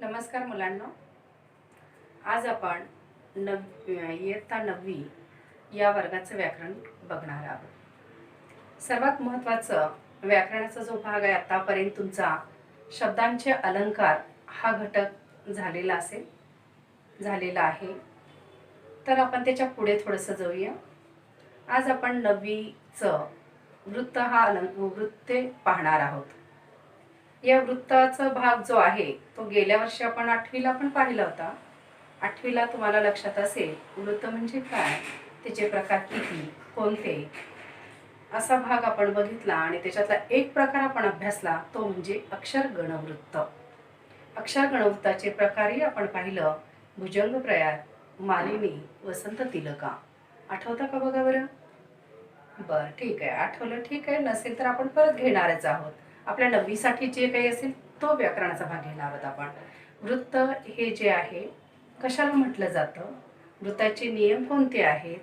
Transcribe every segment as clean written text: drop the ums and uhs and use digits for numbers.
नमस्कार मुलांनो, आज आपण इयत्ता 9वी या वर्गाचं व्याकरण बघणार आहोत। सर्वात महत्त्वाचं व्याकरणाचा जो भाग आहे आतापर्यंत तुमचा शब्दांचे अलंकार हा घटक झालेला आहे। तर आपण त्याच्या पुढे थोडंसं जाऊया। आज आपण 9वीचं वृत्त हा वृत्ते पाहणार आहोत। या वृत्ताचा भाग जो आहे तो गेल्या वर्षी आपण 8वीला पण पाहिला होता। 8वीला तुम्हाला लक्षात असेल वृत्त म्हणजे काय, त्याचे प्रकार किती, कोणते, असा भाग आपण बघितला आणि त्याच्यातला एक प्रकार आपण अभ्यासला, तो म्हणजे अक्षर गणवृत्त। अक्षर गणवृत्ताचे प्रकारही आपण पाहिलं, भुजंग प्रयाग, मालिनी, वसंत तिलका। आठवतं का बघा बरं? बरं, ठीक आहे, आठवलं ठीक आहे, नसेल तर आपण परत घेणारच आहोत। आपल्या 9वी साठी जे काही असेल तो व्याकरणाचा भाग घेणार आहोत आपण। वृत्त हे जे आहे कशाला म्हटलं जातं, वृत्ताचे नियम कोणते आहेत,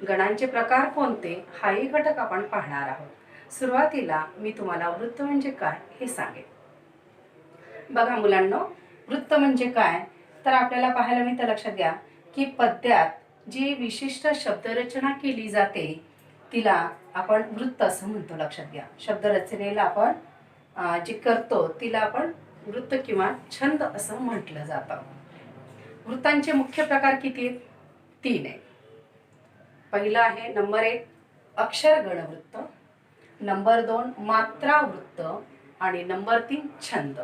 गणांचे प्रकार कोणते, हाही घटक आपण पाहणार आहोत। सुरुवातीला मी तुम्हाला वृत्त म्हणजे काय हे सांगेन। बघा मुलांनो, वृत्त म्हणजे काय तर आपल्याला पाहायला मिळतं, लक्षात घ्या की पद्यात जी विशिष्ट शब्दरचना केली जाते तिला आपण वृत्त असं म्हणतो। लक्षात घ्या, शब्दरचनेला आपण जे करतो तिला आपण वृत्त किंवा छंद असं म्हटलं जातं। वृत्तांचे मुख्य प्रकार किती आहेत? 3 आहेत। पहिला आहे नंबर 1 अक्षर गणवृत्त, नंबर 2 मात्रा वृत्त आणि नंबर 3 छंद।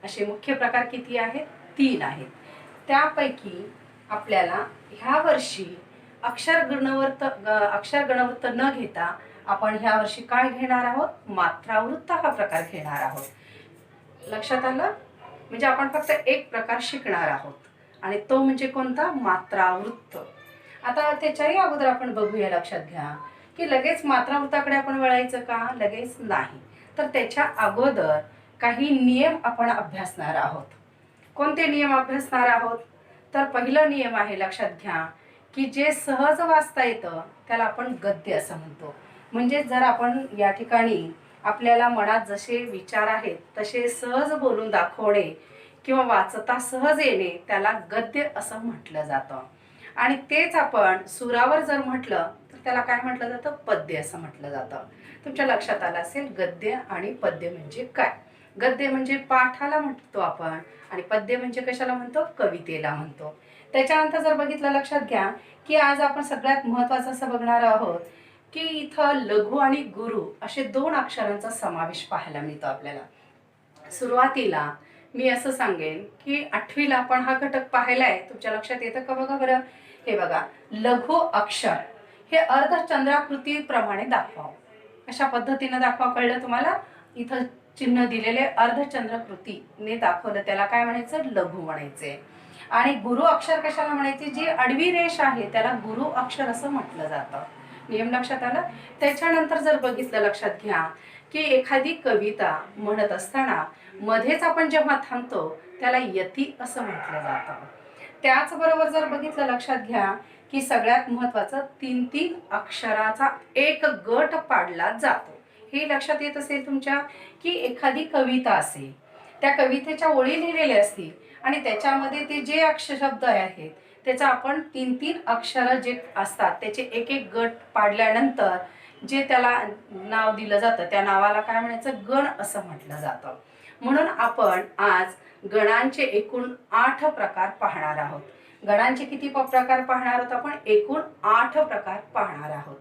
असे मुख्य प्रकार किती आहेत? 3 आहेत। त्यापैकी आपल्याला ह्या वर्षी अक्षर गणवृत्त न घेता आपण ह्या वर्षी काय घेणार आहोत? मात्रावृत्त हा प्रकार घेणार आहोत। लक्षात आलं? म्हणजे आपण फक्त एक प्रकार शिकणार आहोत आणि तो म्हणजे कोणता? मात्रावृत्त। आता त्याच्याही अगोदर आपण बघूया, लक्षात घ्या की लगेच मात्रावृत्ताकडे आपण वळायचं का? लगेच नाही, तर त्याच्या अगोदर काही नियम आपण अभ्यासणार आहोत। कोणते नियम अभ्यासणार आहोत? तर पहिला नियम आहे, लक्षात घ्या की जे सहज वाचता येतं त्याला आपण गद्य असं म्हणतो। म्हणजे जर आपण या ठिकाणी आपल्याला मनात जसे विचार आहेत तसे सहज बोलून दाखवणे किंवा वाचता सहज येणे त्याला गद्य असं म्हटलं जातं। आणि तेच आपण सुरावर जर म्हटलं तर त्याला काय म्हटलं जातं? पद्य असं म्हटलं जातं। तुमच्या लक्षात आलं असेल गद्य आणि पद्य म्हणजे काय। गद्य म्हणजे पाठाला म्हणतो आपण आणि पद्य म्हणजे कशाला म्हणतो? कवितेला म्हणतो। त्याच्यानंतर जर बघितलं, लक्षात घ्या की आज आपण सगळ्यात महत्त्वाचं असं बघणार आहोत की इथं लघु आणि गुरु असे 2 अक्षरांचा समावेश पाहायला मिळतो आपल्याला। सुरुवातीला मी असं सांगेन की 8वीला आपण हा घटक पाहिलाय, तुमच्या लक्षात येतं का बघा बरं? हे बघा, लघु अक्षर हे अर्धचंद्राकृती प्रमाणे दाखवा। अशा पद्धतीने दाखवा, कळलं तुम्हाला? इथं चिन्ह दिलेले अर्धचंद्राकृतीने दाखवलं त्याला काय म्हणायचं? लघु म्हणायचे। आणि गुरु अक्षर कशाला म्हणायचे? जी आडवी रेष आहे त्याला गुरु अक्षर असं म्हटलं जातं। नियम लक्षात आला? त्याच्यानंतर जर बघितलं, लक्षात घ्या की एखादी कविता म्हणत असताना मध्येच आपण जेव्हा थांबतो त्याला यती असं म्हटलं जातं। त्याचबरोबर जर बघितलं, लक्षात घ्या की सगळ्यात महत्त्वाचं 3-3 अक्षराचा एक गट पाडला जातो। हे लक्षात येत असेल तुमच्या की एखादी कविता असेल, त्या कवितेच्या ओळी लिहिलेल्या असतील आणि त्याच्यामध्ये ते जे शब्द आहेत त्याचा आपण 3-3 अक्षर जे असतात त्याचे एक एक गट पाडल्यानंतर जे त्याला नाव दिलं जातं त्या नावाला काय म्हणायचं? गण असं म्हटलं जातं। म्हणून आपण आज गणांचे एकूण 8 प्रकार पाहणार आहोत। गणांचे किती प्रकार पाहणार आहोत आपण? एकूण 8 प्रकार पाहणार आहोत।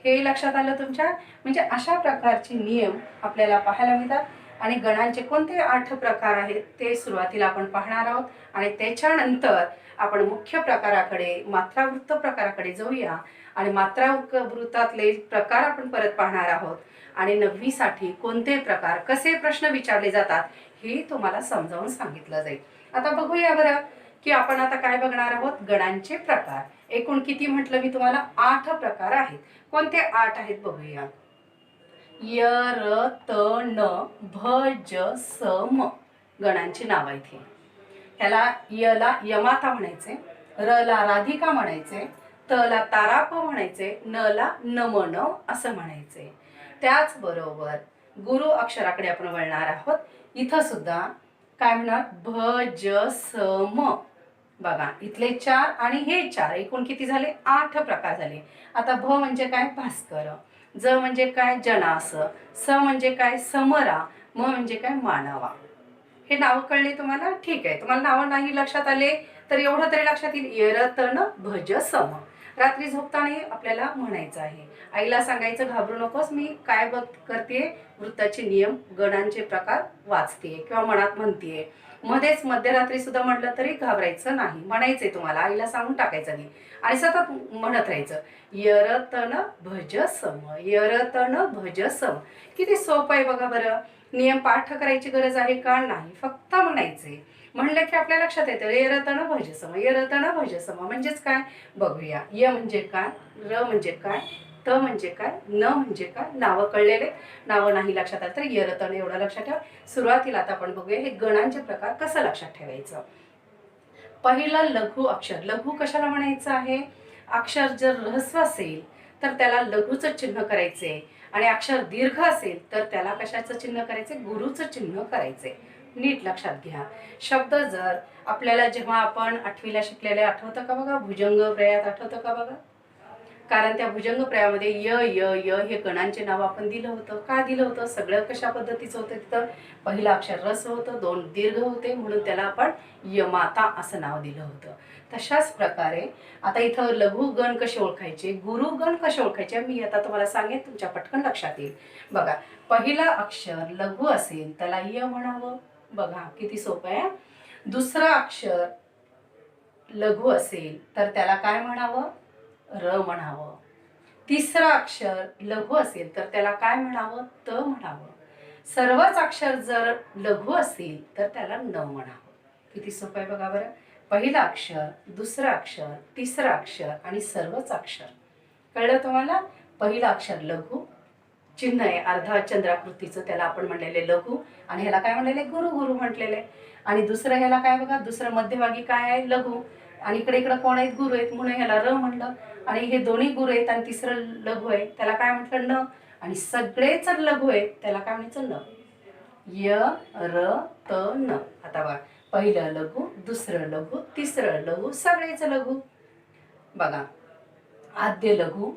हे लक्षात आलं तुमच्या? म्हणजे अशा प्रकारचे नियम आपल्याला पाहायला मिळतात आणि गणांचे कोणते 8 प्रकार आहेत ते सुरुवातीला आपण पाहणार आहोत आणि त्याच्यानंतर आपण मुख्य प्रकाराकडे, मात्रावृत्त प्रकाराकडे जाऊया आणि मात्रावृत्तातले प्रकार आपण परत पाहणार आहोत आणि 9वी साठी कोणते प्रकार, कसे प्रश्न विचारले जातात हे तुम्हाला समजावून सांगितलं जाईल। आता बघूया बरं की आपण आता काय बघणार आहोत? गणांचे प्रकार। एकूण किती म्हटलं मी तुम्हाला? 8 प्रकार आहेत। कोणते 8 आहेत बघूया? य, र, त, न, भ, ज, स, म गणांची नाव आहेत ही। ह्याला य ला यमाता म्हणायचे, र ला राधिका म्हणायचे, त ला ताराप म्हणायचे, न ला नमन असं म्हणायचे। त्याचबरोबर गुरु अक्षराकडे आपण वळणार आहोत। इथं सुद्धा काय म्हणणार? भ ज स म. बघा इथले 4 आणि हे 4 एकूण किती झाले? 8 प्रकार झाले. आता भ म्हणजे काय? भास्कर. ज म्हणजे काय? जनास. स म्हणजे काय? समरा. म म्हणजे काय? मानवा. हे नाव कळले तुम्हाला? ठीक आहे. तुम्हाला नावं नाही लक्षात आले तर एवढं तरी लक्षात येईल, यरतन भज सम. रात्री झोपताना आपल्याला म्हणायचं आहे. आईला सांगायचं घाबरू नकोस, मी काय करते, वृत्ताचे नियम गणांचे प्रकार वाचते किंवा मनात म्हणते. मध्येच मध्यरात्री सुद्धा म्हटलं तरी घाबरायचं नाही, म्हणायचंय तुम्हाला, आईला सांगून टाकायचं नाही आणि सतत म्हणत राहायचं, यरतन भज सम, यरतन भज सम. किती सोपं आहे बघा बरं. नियम पाठ करायची गरज आहे का? नाही, फक्त म्हणायचे. म्हणलं की आपल्या लक्षात येतं, यरतन भज सम, यरतन भज सम. म्हणजेच काय बघूया. य म्हणजे काय? र म्हणजे काय? त म्हणजे काय? न म्हणजे काय? नावं कळलेले. नावं नाही लक्षात आलं तर यरतन एवढं लक्षात ठेवा. सुरुवातीला आता आपण बघूया हे गणांचे प्रकार कसं लक्षात ठेवायचं. पहिला लघु अक्षर. लघु कशाला म्हणायचं आहे? अक्षर जर ऱ्हस्व असेल तर त्याला लघुचं चिन्ह करायचे आणि अक्षर दीर्घ असेल तर त्याला कशाचं चिन्ह करायचे? गुरुचं चिन्ह करायचे. नीट लक्षात घ्या. शब्द जर आपल्याला जेव्हा आपण 8वीला शिकलेले आठवतं का बघा? भुजंग प्रयात आठवतं का बघा? कारण त्या भुजंग प्रयामध्ये य य य हे गणांचे नाव आपण दिलं होतं. का दिलं होतं? सगळं कशा पद्धतीचं होतं तिथं? पहिलं अक्षर ऱ्हस्व होतं, 2 दीर्घ होते, म्हणून त्याला आपण यमाता असं नाव दिलं होतं. तशाच प्रकारे आता इथं लघु गण कसे ओळखायचे, गुरु गण कसे ओळखायचे मी आता तुम्हाला सांगेन, तुमच्या पटकन लक्षात येईल. बघा, पहिला अक्षर लघु असेल त्याला य म्हणावं. बघा किती सोपं आहे. दुसरं अक्षर लघु असेल तर त्याला काय म्हणावं? र म्हणावं. तिसरं अक्षर लघु असेल तर त्याला काय म्हणावं? त म्हणावं. सर्वच अक्षर जर लघु असेल तर त्याला न म्हणावं. किती सोपं आहे बघा बरं. पहिलं अक्षर, दुसरं अक्षर, तिसरं अक्षर आणि सर्वच अक्षर. कळलं तुम्हाला? पहिलं अक्षर लघु, चिन्ह आहे अर्धा चंद्राकृतीचं, त्याला आपण म्हणलेले लघु, आणि ह्याला काय म्हणलेले? गुरु गुरु म्हटलेले. आणि दुसरं ह्याला काय बघा, दुसरं मध्यभागी काय आहे? लघु, आणि इकडे इकडे कोण आहेत? गुरु आहेत, म्हणून ह्याला र म्हणलं. आणि हे दोन्ही गुरु आहेत आणि तिसरं लघु आहे, त्याला काय म्हटलं? न. आणि सगळेच लघु आहेत, त्याला काय म्हणायचं? न. य र त न. आता बघा, पहिलं लघु, दुसरं लघु, तिसरं लघु, सगळेच लघु. बघा, आद्य लघु,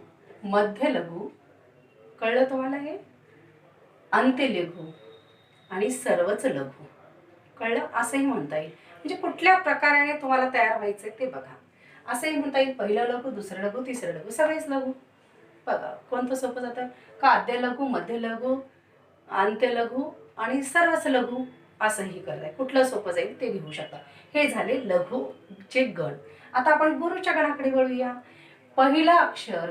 मध्य लघु, कळलं तुम्हाला हे? अंत्य लघु आणि सर्वच लघु. कळलं? असंही म्हणता येईल. म्हणजे कुठल्या प्रकाराने तुम्हाला तयार व्हायचंय ते बघा. असंही म्हणता येईल, पहिलं लघु, दुसरं लघु, तिसरं लघु, सगळेच लघु. बघा कोणतं सोपं जातं का? आद्य लघु, मध्य लघु, अंत्य लघु आणि सर्वच लघु. असंही करताय, कुठलं सोपं जाईल ते घेऊ शकता. हे झाले लघुचे गण. आता आपण गुरुच्या गणाकडे वळूया. पहिला अक्षर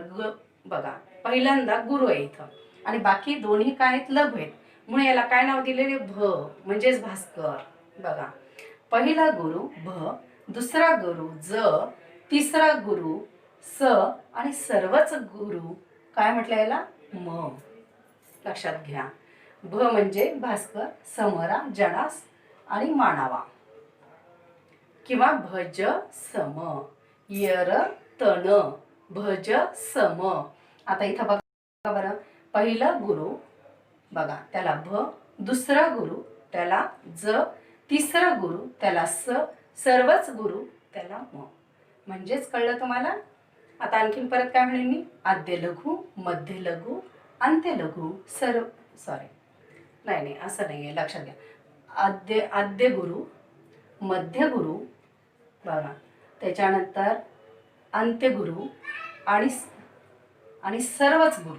बघा, पहिल्यांदा गुरु आहे इथं आणि बाकी दोन्ही काय आहेत? लघु आहेत, म्हणून याला काय नाव दिलेले? भ म्हणजेच भास्कर. बघा, पहिला गुरु भ, दुसरा गुरु ज, तिसरा गुरु स आणि सर्वच गुरु काय म्हटलं याला? म. लक्षात घ्या. भ म्हणजे भास्कर, समरा, जनास आणि मानावा किंवा भज सम, यर तन भज सम. आता इथं बघा बरं, पहिलं गुरु बघा त्याला भ, दुसरा गुरु त्याला ज, तिसरा गुरु त्याला स, सर्वच गुरु त्याला म. म्हणजेच कळलं तुम्हाला? आता आणखीन परत काय म्हणेन मी? आद्य लघु, मध्य लघु, अंत्य लघु, नाही असं नाही आहे, लक्षात घ्या. आद्य गुरु, मध्य गुरु, बघा त्याच्यानंतर अंत्य गुरु आणि सर्वच गुरु.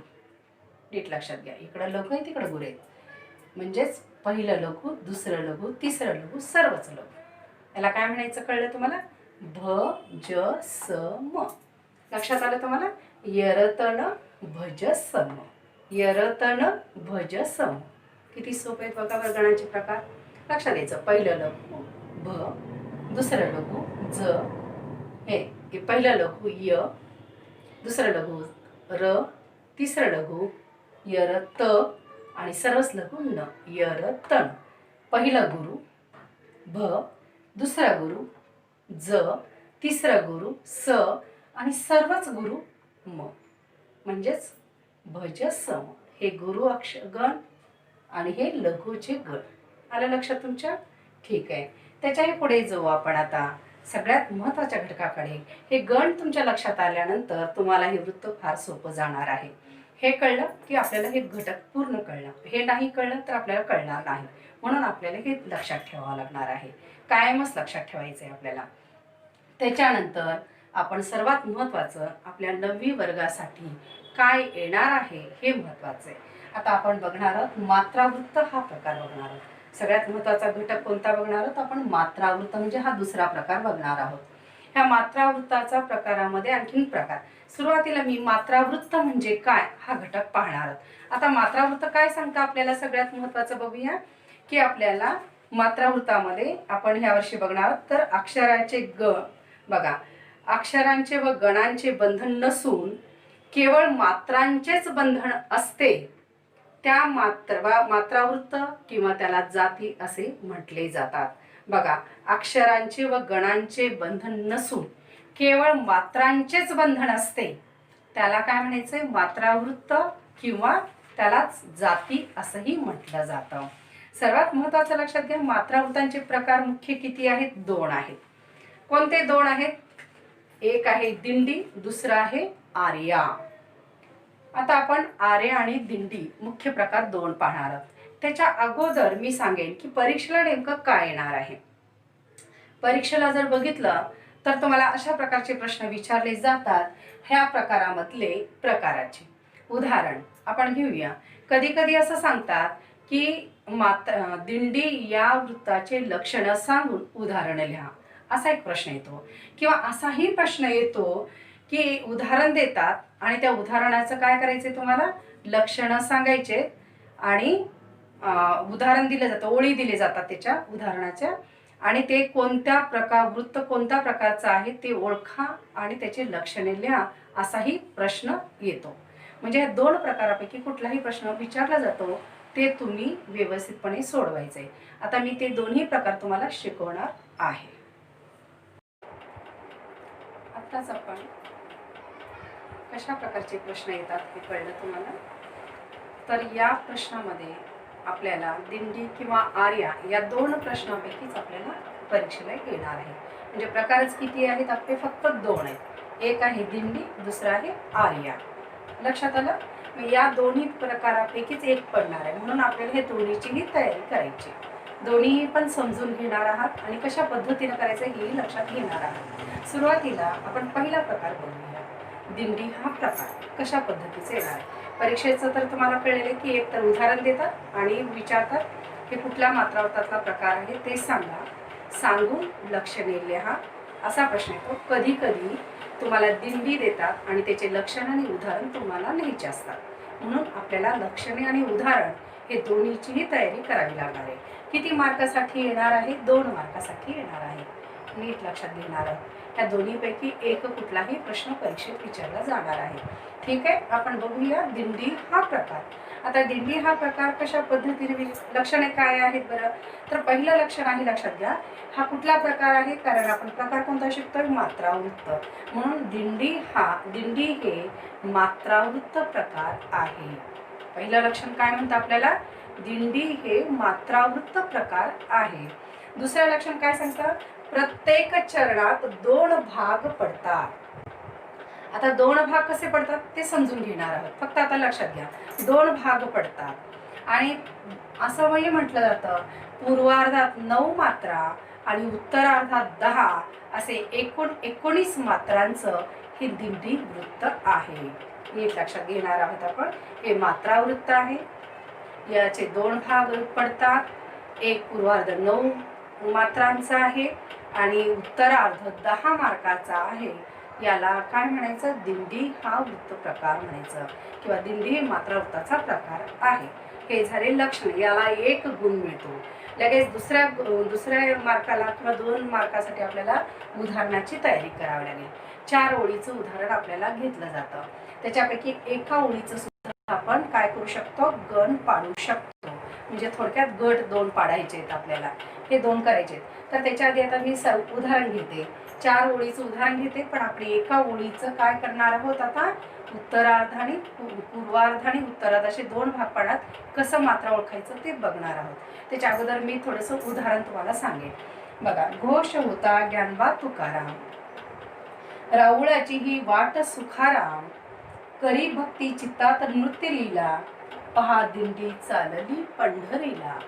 नीट लक्षात घ्या. इकडं लघु आहे, तिकडं गुरु आहेत. म्हणजेच पहिलं लघु, दुसरं लघु, तिसरं लघु, सर्वच लघु. याला काय म्हणायचं कळलं तुम्हाला? भ ज स म. लक्षात आलं तुम्हाला? यरतन भज सम, यरतन भज सम. किती सोपे आहेत बघा बरं गणांचे प्रकार. लक्षात द्यायचं. पहिलं लघु भ, दुसरं लघु ज, हे पहिलं लघु य, दुसरं लघु र, तिसरं लघु यर त आणि सर्वच लघु न, यर तन. पहिला गुरु भ, दुसरा गुरु ज, तिसरा गुरु स आणि सर्वच गुरु म. म्हणजेच भज सम. हे गुरु अक्षर गण आणि हे लघुचे गण. आलं लक्षात तुमच्या? ठीक आहे. त्याच्याही पुढे जाऊ आपण आता सगळ्यात महत्त्वाच्या घटकाकडे. हे गण तुमच्या लक्षात आल्यानंतर तुम्हाला हे वृत्त फार सोपं जाणार आहे. हे कळलं की आपल्याला हे घटक पूर्ण कळलं. हे नाही कळलं तर आपल्याला कळणार नाही. म्हणून आपल्याला हे लक्षात ठेवावं लागणार आहे. कायमच लक्षात ठेवायचं आहे आपल्याला. त्याच्यानंतर आपण सर्वात महत्त्वाचं आपल्या 9वी वर्गासाठी काय येणार आहे हे महत्त्वाचं आहे. आता आपण बघणार आहोत मात्रावृत्त हा प्रकार बघणार आहोत. सगळ्यात महत्त्वाचा घटक कोणता बघणार आहोत आपण? मात्रावृत्त म्हणजे हा दुसरा प्रकार बघणार आहोत. ह्या मात्रावृत्ताचा प्रकारामध्ये आणखीन प्रकार. सुरुवातीला मी मात्रावृत्त म्हणजे काय हा घटक पाहणार आहोत. आता मात्रावृत्त काय सांगता आपल्याला सगळ्यात महत्त्वाचं बघूया की आपल्याला मात्रावृत्तामध्ये आपण ह्या वर्षी बघणार आहोत तर अक्षराचे बघा, अक्षरांचे व गणांचे बंधन नसून केवळ मात्रांचेच बंधन असते त्या मात्रावृत्त किंवा त्याला जाती असे म्हटले जातात. बघा, अक्षरांचे व गणांचे बंधन नसून केवळ मात्रांचेच बंधन असते त्याला काय म्हणायचंय? मात्रावृत्त किंवा त्यालाच जाती असंही म्हटलं जातं. सर्वात महत्त्वाचं लक्षात घ्या, मात्रावृत्तांचे प्रकार मुख्य किती आहेत? 2 आहेत. कोणते 2 आहेत? एक आहे दिंडी, दुसरा आहे आर्या. आता आपण आर्या आणि दिंडी मुख्य प्रकार 2 पाहणार आहोत. त्याच्या अगोदर मी सांगेन की परीक्षेला नेमकं काय येणार आहे. परीक्षेला जर बघितलं तर तुम्हाला अशा प्रकारचे प्रश्न विचारले जातात ह्या प्रकारामधले प्रकाराचे उदाहरण आपण घेऊया. कधी कधी असं सांगतात की दिंडी या वृत्ताचे लक्षण सांगून उदाहरण लिहा, असा एक प्रश्न येतो. किंवा असाही प्रश्न येतो की उदाहरण देतात आणि त्या उदाहरणाचं काय करायचे? तुम्हाला लक्षणं सांगायचे आणि उदाहरण दिलं जातं, ओळी दिले जातात त्याच्या उदाहरणाच्या आणि ते वृत्त कोणत्या प्रकारचं आहे ते ओळखा आणि त्याचे लक्षणे लिहा, असाही प्रश्न येतो. म्हणजे 2 प्रकारापैकी कुठलाही प्रश्न विचारला जातो ते तुम्ही व्यवस्थितपणे सोडवायचे. आता मी ते दोन्ही प्रकार तुम्हाला शिकवणार आहे. आताच आपण कशा प्रकारचे प्रश्न येतात हे कळलं तुम्हाला. तर या प्रश्नामध्ये आपल्याला दिंडी किंवा आर्या या 2 प्रश्नांपैकीच आपल्याला परीक्षेला येणार आहे. म्हणजे प्रकारच किती आहेत आपले? फक्त 2 आहेत. एक आहे दिंडी, दुसरा आहे आर्या. लक्षात आलं? या दोन्ही प्रकारापैकीच एक पडणार आहे. म्हणून आपल्याला हे दोन्हीचीही तयारी करायची. दोन्ही पण समजून घेणार आहात आणि कशा पद्धतीने करायचं हेही लक्षात घेणार आहात. सुरुवातीला आपण पहिला प्रकार बघूया. दिंडी हा प्रकार कशा पद्धतीचा येणार आहे. परीक्षेचं तर तुम्हाला कळलेलं की एक तर उदाहरण देतात आणि विचारतात की कुठल्या मात्रावृत्तातला प्रकार आहे ते सांगा, सांगून लक्षणे लिहा, असा प्रश्न येतो. कधी कधी तुम्हाला दिंडी देतात आणि त्याचे लक्षण आणि उदाहरण तुम्हाला लिहायचे असतात. म्हणून आपल्याला लक्षणे आणि उदाहरण हे दोन्हीचीही तयारी करावी लागणार आहे. किती मार्कासाठी येणार आहे? 2 मार्कासाठी येणार आहे. नीट लक्षात घेणार आहोत. या दोन्हीपैकी एक कुठलाही प्रश्न परीक्षेत विचारला जाणार आहे. ठीक आहे, आपण बघूया दिंडी हा प्रकार. आता दिंडी हा प्रकार कशा पद्धतीने लक्षणे काय आहेत बरं? तर पहिलं लक्षण आहे, लक्षात घ्या, हा कुठला प्रकार आहे? कारण आपण प्रकार कोणता शिकतोय? मात्रावृत्त. म्हणून दिंडी हे मात्रावृत्त प्रकार आहे. पहिलं लक्षण काय म्हणतं आपल्याला? दिंडी हे मात्रावृत्त प्रकार आहे. दुसरं लक्षण काय सांगतं? प्रत्येक चरणात 2 भाग पडतात. आता 2 भाग कसे पडतात ते समजून घेणार आहोत. फक्त आता लक्षात घ्या, 2 भाग पडतात आणि असं म्हणजे म्हटलं जातं पूर्वार्धात 9 मात्रा आणि उत्तरार्धात 10 असे एकूण 19 मात्रांचं हे दिंडी वृत्त आहे. नीट लक्षात घेणार आहोत आपण. हे मात्रावृत्त आहे. याचे 2 भाग पडतात. एक पूर्वार्ध 9 मात्रांचा आहे आणि उत्तरार्ध 10 मार्काचा आहे. याला काय म्हणायचं? दिंडी हा वृत्त प्रकार म्हणायचं किंवा दिंडी हे मात्रावृत्ताचा प्रकार आहे. हे झाले लक्षण. याला 1 गुण मिळतो. लगेच दुसऱ्या मार्काला किंवा 2 मार्कासाठी आपल्याला उदाहरणाची तयारी करावी लागेल. 4 ओळीचं उदाहरण आपल्याला घेतलं जातं. त्याच्यापैकी एका ओळीचं सुद्धा आपण काय करू शकतो? गण पाडू शकतो. म्हणजे थोडक्यात गट 2 पाडायचे आहेत आपल्याला. हे 2 करायचे आहेत. तर त्याच्या आधी आता मी उदाहरण घेते, 4 ओळीचं उदाहरण घेते. पण आपण एका ओळीचं काय करणार आहोत आता, उत्तरार्ध आणि पूर्वार्ध आणि उत्तरार्ध असे 2 भाग पाडत कसं मात्रा ओळखायचं ते बघणार आहोत. त्याच्या अगोदर मी थोडंसं उदाहरण तुम्हाला सांगेन. बघा, घोष होता ज्ञानबा तुकाराम, राऊळाची ही वाट सुखाराम, करी भक्ती चित्तात नृत्य लीला, पहा दिंडी चालली पंढरीला,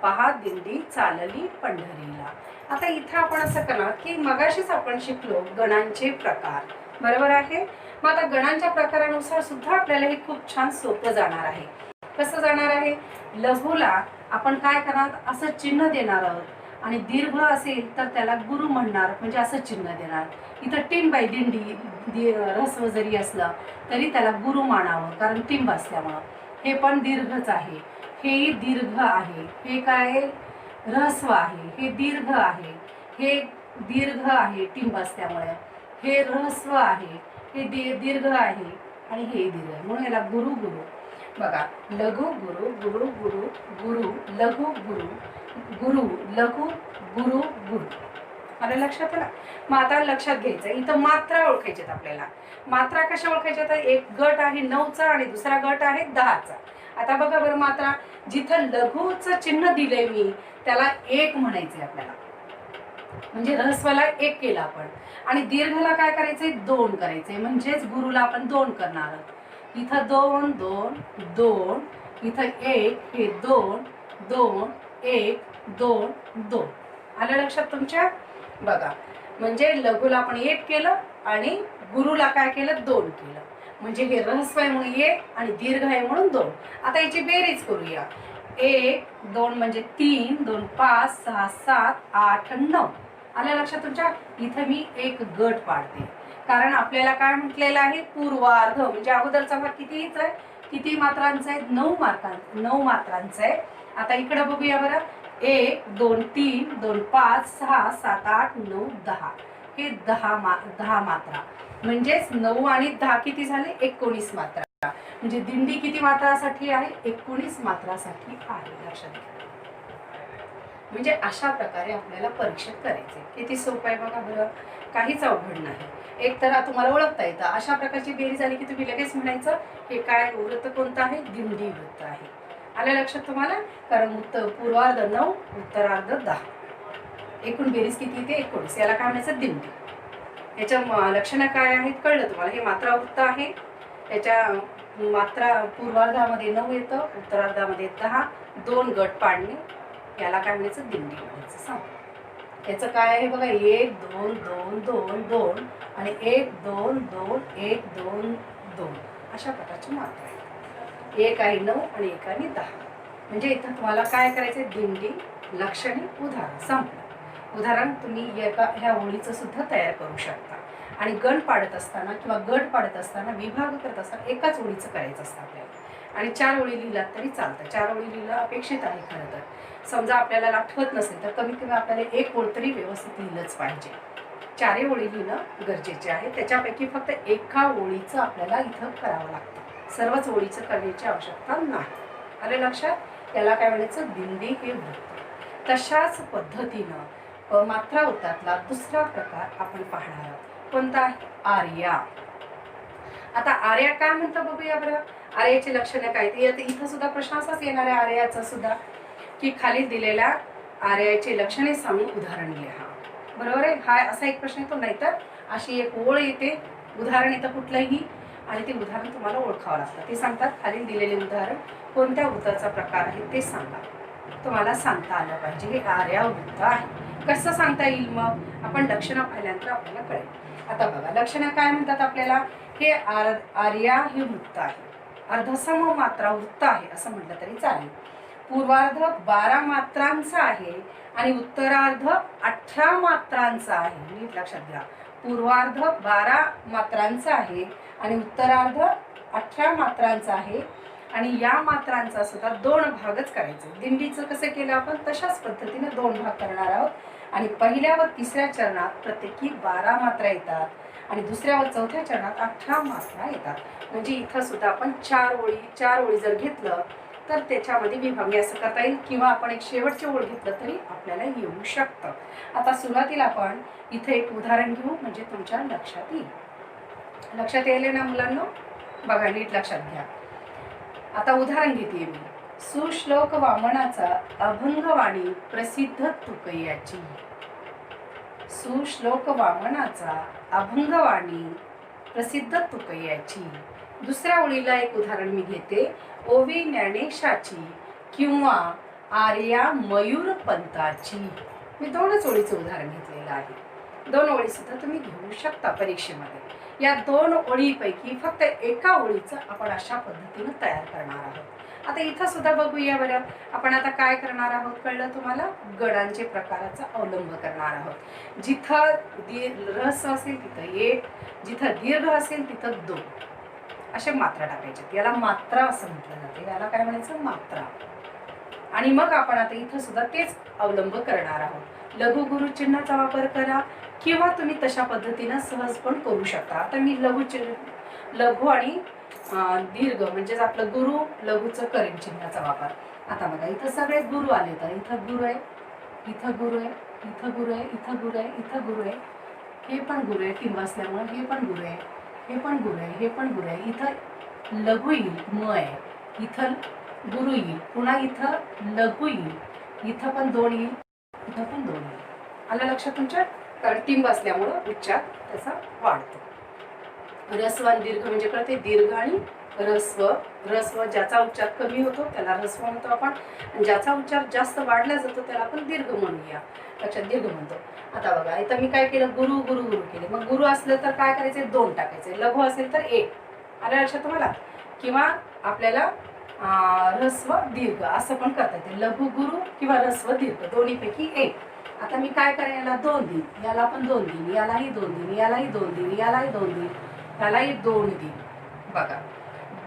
पहा दिंडी चालली पंढरीला. आता इथं आपण असं करणार की मगाशीच आपण शिकलो गणांचे प्रकार, बरोबर आहे. मग आता गणांच्या प्रकारानुसार सुद्धा आपल्याला हे खूप छान सोपं जाणार आहे. कसं जाणार आहे, लघुला आपण काय करणार, असं चिन्ह देणार आहोत आणि दीर्घ असेल तर त्याला गुरु म्हणणार, म्हणजे असं चिन्ह देणार. इथं टिंब आहे, दिंडी ऱ्हस्व जरी असलं तरी त्याला गुरु मानावं, कारण टिंब असल्यामुळं. हे पण दीर्घच आहे, हे दीर्घ आहे, हे काय ऱ्हस्व आहे, हे दीर्घ आहे, हे दीर्घ आहे टिंब असल्यामुळे, हे ऱ्हस्व आहे, हे दीर्घ आहे आणि हे दीर्घ आहे, म्हणून याला गुरु गुरु. बघा, लघु गुरु, गुरु गुरु, गुरु लघु गुरु, गुरु लघु, गुरु गुरु. मला लक्षात आलं. मग आता लक्षात घ्यायचं, इथं मात्रा ओळखायच्यात आपल्याला. मात्रा कशा ओळखायच्या, तर एक गट आहे 9चा आणि दुसरा गट आहे 10चा. आता बघा बरं, मात्रा जिथं लघुचं चिन्ह दिलंय मी त्याला 1 म्हणायचंय आपल्याला, म्हणजे ऱ्हस्वाला 1 केलं आपण. आणि दीर्घला काय करायचंय, 2 करायचंय, म्हणजेच गुरुला आपण 2 करणार आहोत. इथं 2 2 2, इथं 1, हे 2 2 1 2 2. आलं लक्षात तुमच्या. बघा, म्हणजे लघुला आपण 1 केलं आणि गुरुला काय केलं, 2 केलं, म्हणजे हे ऱ्हस्व आहे म्हणून 1 आणि दीर्घ आहे म्हणून 2. आता याची बेरीज करूया. 1 2 म्हणजे 3, 2 5 6 7 8 9. आलं लक्षात तुमच्या. इथं मी एक गट पाडते, कारण आपल्याला काय म्हटलेलं आहे, पूर्वार्ध, म्हणजे अगोदरचा भाग कितीच आहे, किती मात्रांचा आहे, 9 मात्रांचा आहे. आता इकडे बघूया बरं, 1 2 3 2 5 6 7 8 9 10, हे 10 मात्रा, म्हणजेच 9 आणि 10 किती झाले, 19 मात्रा. म्हणजे दिंडी किती मात्रासाठी आहे, 19 मात्रासाठी आहे. लक्षात घ्या. म्हणजे अशा प्रकारे आपल्याला परीक्षित करायचे. किती सोपं आहे बघा बरं, काहीच अवघड नाही. एक तर तुम्हाला ओळखता येतं. अशा प्रकारची बेरीज आली की तुम्ही लगेच म्हणायचं हे काय वृत्त कोणतं आहे, दिंडी वृत्त आहे. आलं लक्षात तुम्हाला. कारण पूर्वार्ध 9, उत्तरार्ध 10, एकूण बेरीज किती येते, 19. याला काय म्हणायचं, दिंडी. याच्या लक्षणं काय आहेत कळलं तुम्हाला. हे मात्रा वृत्त आहे, याच्या मात्रा पूर्वार्धामध्ये 9 येतं, उत्तरार्धामध्ये 10, 2 गट पाडणे, याला काय म्हणायचं, दिंडी म्हणायचं. सांग याचं काय आहे बघा, 1 2 2 2 2 आणि 1 2 2 1 2 2 अशा प्रकारची मात्रा आहे. 1 आहे 9 आणि 1 आहे 10. म्हणजे इथं तुम्हाला काय करायचं, दिंडी, लक्षणे, उदाहरण संपलं. उदाहरण तुम्ही ह्या ओळीचं सुद्धा तयार करू शकता. आणि गण पाडत असताना किंवा गट पाडत असताना, विभाग करत असताना एकाच ओळीचं करायचं असतं आपल्याला. आणि 4 ओळी लिहिलात तरी चालतं. 4 ओळी लिहिलं अपेक्षित आहे खरं तर. समजा आपल्याला आठवत नसेल तर कमीत कमी आपल्याला 1 ओळ तरी व्यवस्थित लिहिलंच पाहिजे. 4 ओळी लिहिणं गरजेचे आहे. त्याच्यापैकी फक्त एका ओळीचं आपल्याला इथं करावं लागतं. सर्वच ओळीचं करण्याची आवश्यकता नाही. आलं लक्षात. याला काय म्हणायचं, दिंडी हे वृत्त. तशाच पद्धतीनं मात्रा वृत्तातला दुसरा प्रकार आपण पाहणार आहोत. कोणता, आर्या. आता आर्या काय म्हणतं बघूया बरं. आर्याची लक्षणं काय, इथं सुद्धा प्रश्न असाच येणार आहे आर्याचा सुद्धा, की खाली दिलेल्या आर्याची लक्षणे सांगून उदाहरण लिहा. बरोबर आहे. हा असा एक प्रश्न येतो. नाहीतर अशी एक ओळ येते, उदाहरण येतं कुठलंही, आणि ते उदाहरण तुम्हाला ओळखावं लागतं. ते सांगतात खाली दिलेले उदाहरण कोणत्या वृत्ताचा प्रकार आहे ते सांगा. तुम्हाला सांगता आलं पाहिजे. हे आर्या वृत्त आहे. कसं सांगता येईल मग, आपण लक्षणं पाहिल्यानंतर आपल्याला कळेल. आता बघा, लक्षणं काय म्हणतात आपल्याला. हे आर्या हे वृत्त आहे, अर्धसम मात्रा वृत्त आहे असं म्हटलं तरी चालेल. पूर्वार्ध 12 मात्रांचा आहे आणि उत्तरार्ध 18 मात्रांचा आहे. नीट लक्षात घ्या. पूर्वार्ध 12 मात्रांचा आहे आणि उत्तरार्ध 18 मात्रांचा आहे. आणि या मात्रांचा सुद्धा 2 भागच करायचे. दिंडीचं कसं केलं आपण तशाच पद्धतीने 2 भाग करणार आहोत. आणि पहिल्या व तिसऱ्या चरणात प्रत्येकी 12 मात्रा येतात आणि दुसऱ्या व चौथ्या चरणात 18 मात्रा येतात. म्हणजे इथं सुद्धा आपण 4 ओळी जर घेतलं तर त्याच्यामध्ये विभागणी असं करता येईल, किंवा आपण एक शेवटचे ओळ घेतलं तरी आपल्याला येऊ शकतं. आता सुरुवातीला आपण इथे एक उदाहरण घेऊ, म्हणजे तुमच्या लक्षात येईल. लक्षात यायले ना मुलांना? बघा नीट लक्षात घ्या. आता उदाहरण घेते मी. सुश्लोक वामनाचा अभंगवाणी प्रसिद्ध तुकयाची. सुश्लोक वामनाचा अभंगवाणी प्रसिद्ध तुकयाची. दुसऱ्या ओळीला एक उदाहरण मी घेते. ओवी ज्ञानेशाची किंवा आर्या मयूर पंताची. मी दोनच ओळीचं उदाहरण घेतलेलं आहे. दोन ओळी सुद्धा तुम्ही घेऊ शकता परीक्षेमध्ये. या दोन ओळीपैकी फक्त एका ओळीचं आपण अशा पद्धतीनं तयार करणार आहोत. आता इथं सुद्धा बघूया बरं. आपण आता काय करणार आहोत कळलं तुम्हाला? गणांचे प्रकाराचा अवलंब करणार आहोत. जिथं ऱ्हस्व असेल तिथं एक, जिथं दीर्घ असेल तिथं दोन, असे मात्रा टाकायचे. याला मात्रा असं म्हटलं जाते. याला काय म्हणायचं? मात्रा. आणि मग आपण आता इथं सुद्धा तेच अवलंब करणार आहोत. लघु गुरु चिन्हाचा वापर करा, किंवा तुम्ही तशा पद्धतीनं सहज पण करू शकता. आता मी लघु आणि दीर्घ म्हणजेच आपलं गुरु लघुचं करेन चिन्हाचा वापर. आता बघा इथं सगळे गुरु आले. तर इथं गुरु आहे, इथं गुरु आहे, इथं गुरु आहे, इथं गुरु आहे, इथं गुरु आहे, हे पण गुरु आहे टिंब असल्यामुळे, हे पण गुरु आहे, हे पण गुरु आहे, हे पण गुरु आहे. इथं लघु येईल, म आहे, इथं गुरु येईल, पुन्हा इथं लघु येईल, इथं पण दोन येईल, इथं पण दोन येईल. आलं लक्षात तुमच्या? कारण टिंब असल्यामुळं उच्चार त्याचा वाढतो. ऱ्हस्व आणि दीर्घ म्हणजे कळते. दीर्घ आणि ऱ्हस्व. ऱ्हस्व ज्याचा उच्चार कमी होतो त्याला ऱ्हस्व म्हणतो आपण, आणि ज्याचा उच्चार जास्त वाढला जातो त्याला आपण दीर्घ म्हणूया. लक्षात? दीर्घ म्हणतो. आता बघा इथं मी काय केलं? गुरु गुरु गुरु केले. मग गुरु असलं तर काय करायचे? दोन टाकायचे. लघु असेल तर एक. आलं लक्षात तुम्हाला? किंवा आपल्याला ऱ्हस्व दीर्घ असं पण करता येते. लघु गुरु किंवा ऱ्हस्व दीर्घ दोन्हीपैकी एक. आता मी काय करेन? याला दोन देईन, याला पण दोन देईन, यालाही दोन देईन, यालाही दोन देईन, यालाही दोन देईन, यालाही दोन देईन. बघा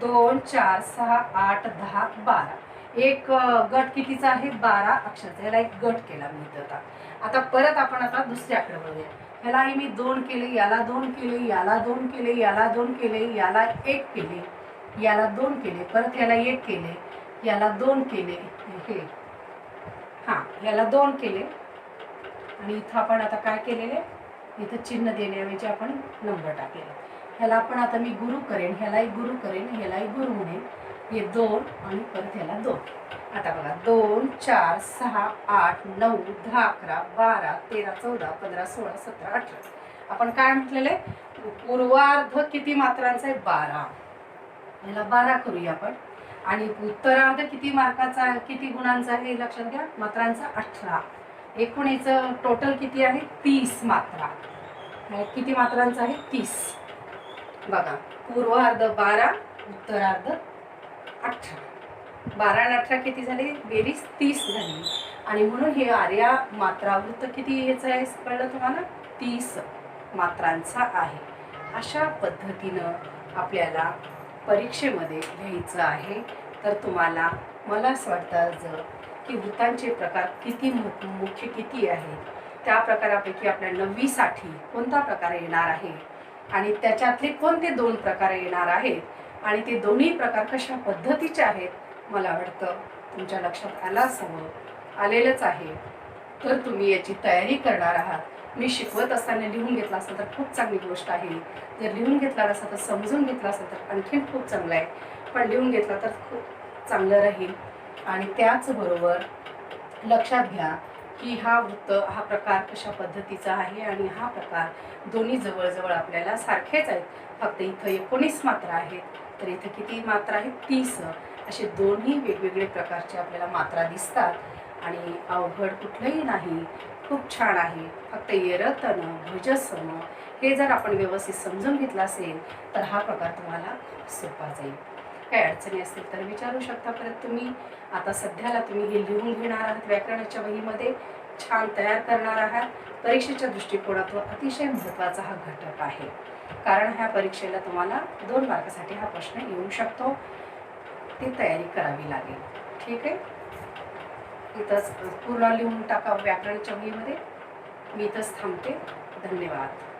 2 4 6 8 10 12. एक गट कितीचा आहे? 12 अक्षराचा. याला एक गट केला मी इथं. आता परत आपण आता दुसऱ्याकडे वळूया. यालाही मी दोन केले, याला दोन केले, याला दोन केले, याला दोन केले, याला एक केले, याला दोन केले, परत याला एक केले, याला दोन केले, हे याला दोन केले. आणि इथं आपण आता काय केलेले? इथं चिन्ह देण्याऐवजी आपण नंबर टाकलेला. ह्याला आपण आता मी गुरु करेन, ह्यालाही गुरु करेन, ह्यालाही गुरु म्हणेन. हे दोन आणि परत ह्याला दोन. आता बघा 2 4 6 8 9 10 11 12 13 14 15 16 17 18. आपण काय म्हटलेले? पूर्वार्ध किती मात्रांचा आहे? 12. ह्याला 12 करूया आपण. आणि उत्तरार्ध किती मार्काचा, किती गुणांचा आहे? लक्षात घ्या. मात्रांचा 18. एकूण याचं टोटल किती आहे? 30 मात्रा. किती मात्रांचा आहे? 30. बघा पूर्वार्ध 12, उत्तरार्ध 18. 12 आणि 18 किती झाले? बेरीज 30 झाली. आणि म्हणून हे आर्या मात्रावृत्त किती याचं आहे कळलं तुम्हाला? 30 मात्रांचा आहे. अशा पद्धतीनं आपल्याला परीक्षेमध्ये लिहायचं आहे. तर तुम्हाला मला असं वाटतं की वृत्तांचे प्रकार किती मुख्य किती आहेत, त्या प्रकारापैकी आपल्या 9वी साठी कोणता प्रकार येणार आहे आणि त्याच्यातले कोणते दोन प्रकार येणार आहेत आणि ते दोन्ही प्रकार कशा पद्धतीचे आहेत, मला वाटतं तुमच्या लक्षात आलेलंच आहे. तर तुम्ही याची तयारी करणार आहात. मी शिकवत असताना लिहून घेतला असेल तर खूप चांगली गोष्ट आहे. जर लिहून घेतला नसेल तर समजून घेतला असेल तर आणखीन खूप चांगलं आहे. पण लिहून घेतला तर खूप चांगलं राहील. आणि त्याचबरोबर लक्षात घ्या की हा प्रकार कशा पद्धतीचा आहे आणि हा प्रकार दोन्ही जवळजवळ आपल्याला सारखेच आहेत. फक्त इथं 19 मात्रा आहेत, तर इथं किती मात्रा आहेत? 30. असे दोन्ही वेगवेगळे प्रकारचे आपल्याला मात्रा दिसतात आणि अवघड कुठलंही नाही. खूप छान आहे. फक्त येरतन भुजसम हे जर आपण व्यवस्थित समजून घेतलं असेल तर हा प्रकार तुम्हाला सोपा जाईल. काही अडचणी असतील तर विचारू शकता परत तुम्ही. आता सध्याला तुम्ही हे लिहून घेणार आहात, व्याकरणाच्या वहीमध्ये छान तयार करणार आहात. परीक्षेच्या दृष्टिकोनातून अतिशय महत्त्वाचा हा घटक आहे, कारण ह्या परीक्षेला तुम्हाला 2 मार्कासाठी हा प्रश्न येऊ शकतो. ती तयारी करावी लागेल. ठीक आहे. इथंच पूर्ण लिहून टाका व्याकरणाच्या वहीमध्ये. मी इथंच थांबते. धन्यवाद.